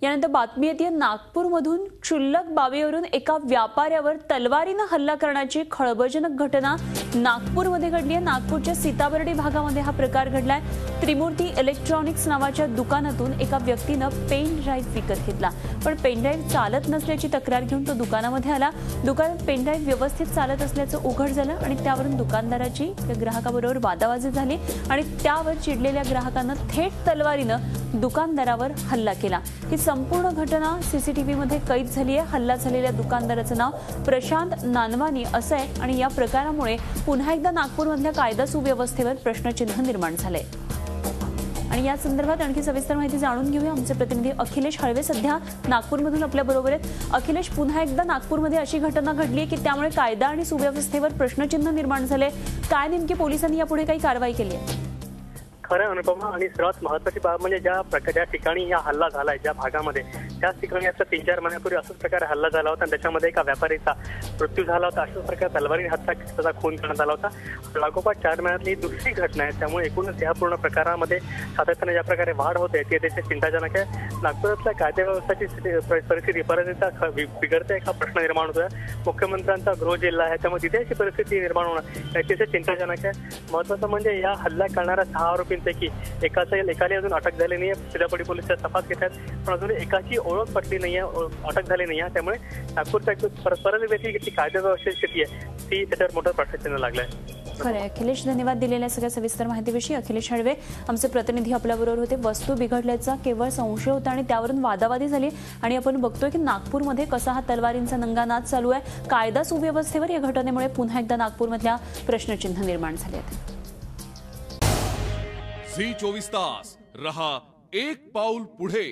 यानंतर बातमी येते नागपूरमधून क्षुल्लक बाबीवरून एका व्यापाऱ्यावर तलवारीने हल्ला करण्याची खळबळजनक घटना नागपूरमध्ये घडली आहे। नागपूरच्या सीताबर्डी भागामध्ये हा प्रकार घडलाय। त्रिमूर्ती इलेक्ट्रॉनिक्स नावाच्या दुकानातून एका व्यक्तीने पेन ड्राईव्ह विकत घेतला, पण पेन ड्राईव्ह चालत नसल्याची तक्रार घेऊन तो दुकानामध्ये आला। दुकानात पेन ड्राईव्ह व्यवस्थित चालत असल्याचं उघड झालं आणि त्यावरून दुकानदाराची ग्राहकाबरोबर वादावादी झाली आणि त्यावर चिडलेल्या ग्राहकाने थेट तलवारीने दुकानदारावर हल्ला केला। ही संपूर्ण घटना सीसीटीव्हीमध्ये कैद झाली आहे। हल्ला झालेल्या दुकानदाराचं नाव प्रशांत नानवानी असं आहे आणि या प्रकारामुळे पुन्हा एकदा नागपूरमधल्या कायदा सुव्यवस्थेवर प्रश्नचिन्ह निर्माण झाले। आणि या संदर्भात आणखी सविस्तर माहिती जाणून घेऊया। आमचे प्रतिनिधी अखिलेश हळवे सध्या नागपूरमधून आपल्या बरोबर आहेत। अखिलेश, पुन्हा एकदा नागपूरमध्ये अशी घटना घडली आहे की त्यामुळे कायदा आणि सुव्यवस्थेवर प्रश्नचिन्ह निर्माण झाले। काय नेमकी पोलिसांनी यापुढे काही कारवाई केली आहे? खरं अनुपमा, आणि सर्वात महत्त्वाची बाब म्हणजे ज्या ठिकाणी हा हल्ला झालाय, ज्या भागामध्ये त्याच ठिकाणी आता 3-4 महिन्यापूर्वी अशाच प्रकारे हल्ला झाला होता आणि त्याच्यामध्ये एका व्यापारीचा मृत्यू झाला होता। अशाच प्रकारे तलवारीने त्याचा खून करण्यात आला होता। लागोपाठ 4 महिन्यातली दुसरी घटना आहे, त्यामुळे एकूणच या पूर्ण प्रकारामध्ये सातत्याने ज्या प्रकारे वाढ होते ती अतिशय चिंताजनक आहे। नागपुरातल्या कायदा व्यवस्थेची परिस्थिती परत बिघडते का प्रश्न निर्माण होतोय। मुख्यमंत्र्यांचा गृह जिल्हा आहे, त्यामुळे तिथे अशी परिस्थिती निर्माण होणं अतिशय चिंताजनक आहे। महत्त्वाचं म्हणजे या हल्ला करणाऱ्या 6 आरोपींपैकी एकाला अजून अटक झाली नाहीये। सीताबर्डी पोलीस तपास घेत आहेत, पण अजून एकाची ओळख पटली नाहीये, अटक झाली नाहीये। त्यामुळे नागपूरच्या परत व्यक्ती कायदा व्यवस्थेची स्थिती आहे ती त्याच्यावर मोठं प्रश्नचिन्ह लागलंय। खरं अखिलेश, धन्यवाद दिलेल्या सगळ्या सविस्तर माहितीविषयी। अखिलेश हळवे आमचे प्रतिनिधी आपल्याबरोबर होते। वस्तू बिघडल्याचा केवळ संशय होता आणि त्यावरून वादावादी झाली आणि आपण बघतोय की नागपूरमध्ये कसा हा तलवारींचा नंगानाद चालू आहे। कायदा सुव्यवस्थेवर या घटनेमुळे पुन्हा एकदा नागपूरमधल्या प्रश्नचिन्ह निर्माण झाले आहेत। झी 24 तास रहा एक पाऊल पुढे।